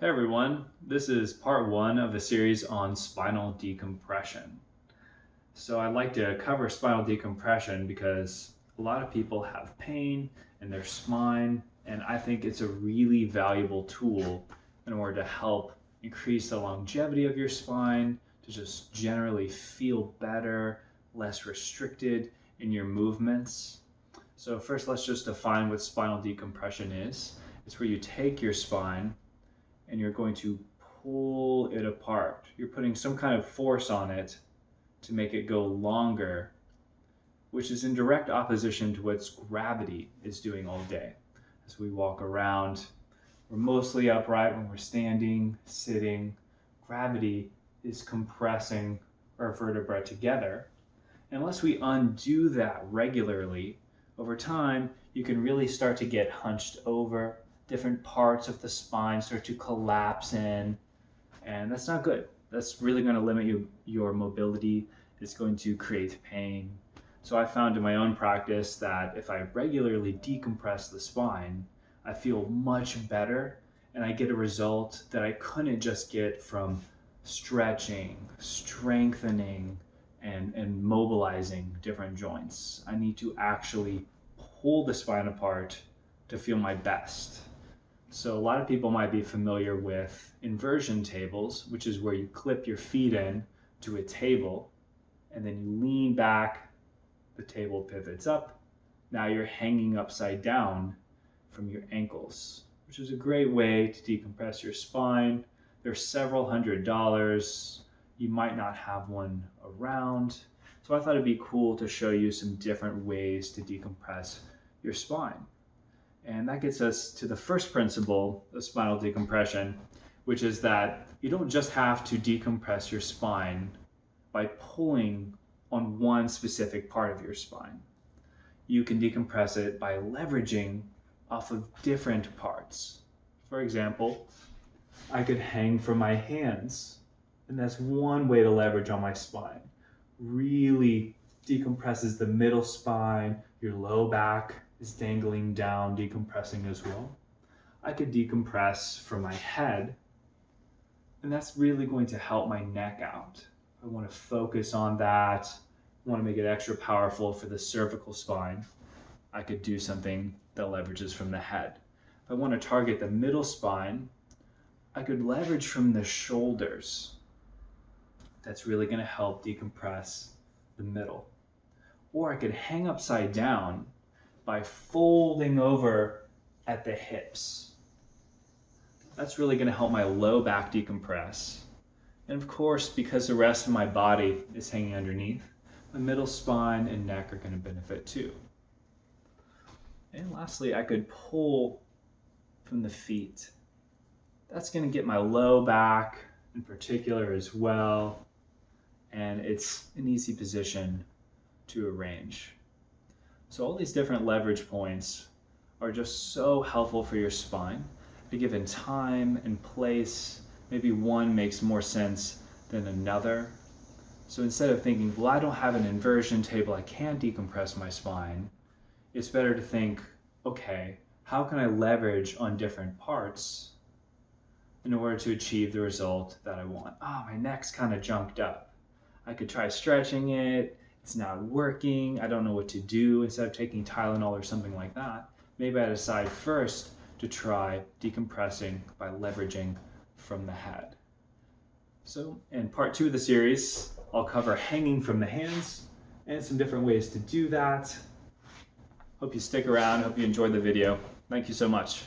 Hey everyone, this is part one of a series on spinal decompression. So I'd like to cover spinal decompression because a lot of people have pain in their spine, and I think it's a really valuable tool in order to help increase the longevity of your spine, to just generally feel better, less restricted in your movements. So first, let's just define what spinal decompression is. It's where you take your spine and you're going to pull it apart. You're putting some kind of force on it to make it go longer, which is in direct opposition to what gravity is doing all day. As we walk around, we're mostly upright when we're standing, sitting. Gravity is compressing our vertebrae together. Unless we undo that regularly, over time, you can really start to get hunched over. Different parts of the spine start to collapse in, and that's not good. That's really going to limit your mobility. It's going to create pain. So I found in my own practice that if I regularly decompress the spine, I feel much better and I get a result that I couldn't just get from stretching, strengthening, and mobilizing different joints. I need to actually pull the spine apart to feel my best. So a lot of people might be familiar with inversion tables, which is where you clip your feet in to a table and then you lean back, the table pivots up. Now you're hanging upside down from your ankles, which is a great way to decompress your spine. There's several $100s. You might not have one around. So I thought it'd be cool to show you some different ways to decompress your spine. And that gets us to the first principle of spinal decompression, which is that you don't just have to decompress your spine by pulling on one specific part of your spine. You can decompress it by leveraging off of different parts. For example, I could hang from my hands, and that's one way to leverage on my spine. Really decompresses the middle spine, your low back is dangling down, decompressing as well. I could decompress from my head, and that's really going to help my neck out. I want to focus on that. I want to make it extra powerful for the cervical spine. I could do something that leverages from the head. If I want to target the middle spine, I could leverage from the shoulders. That's really going to help decompress the middle. Or I could hang upside down by folding over at the hips. That's really going to help my low back decompress. And of course, because the rest of my body is hanging underneath, my middle spine and neck are going to benefit too. And lastly, I could pull from the feet. That's going to get my low back in particular as well. And it's an easy position to arrange. So all these different leverage points are just so helpful for your spine. At a given time and place, maybe one makes more sense than another. So instead of thinking, well, I don't have an inversion table, I can't decompress my spine, it's better to think, okay, how can I leverage on different parts in order to achieve the result that I want? Oh, my neck's kind of junked up. I could try stretching it. It's not working. I don't know what to do. Instead of taking Tylenol or something like that, maybe I decide first to try decompressing by leveraging from the head. So in part two of the series, I'll cover hanging from the hands and some different ways to do that. Hope you stick around. Hope you enjoyed the video. Thank you so much.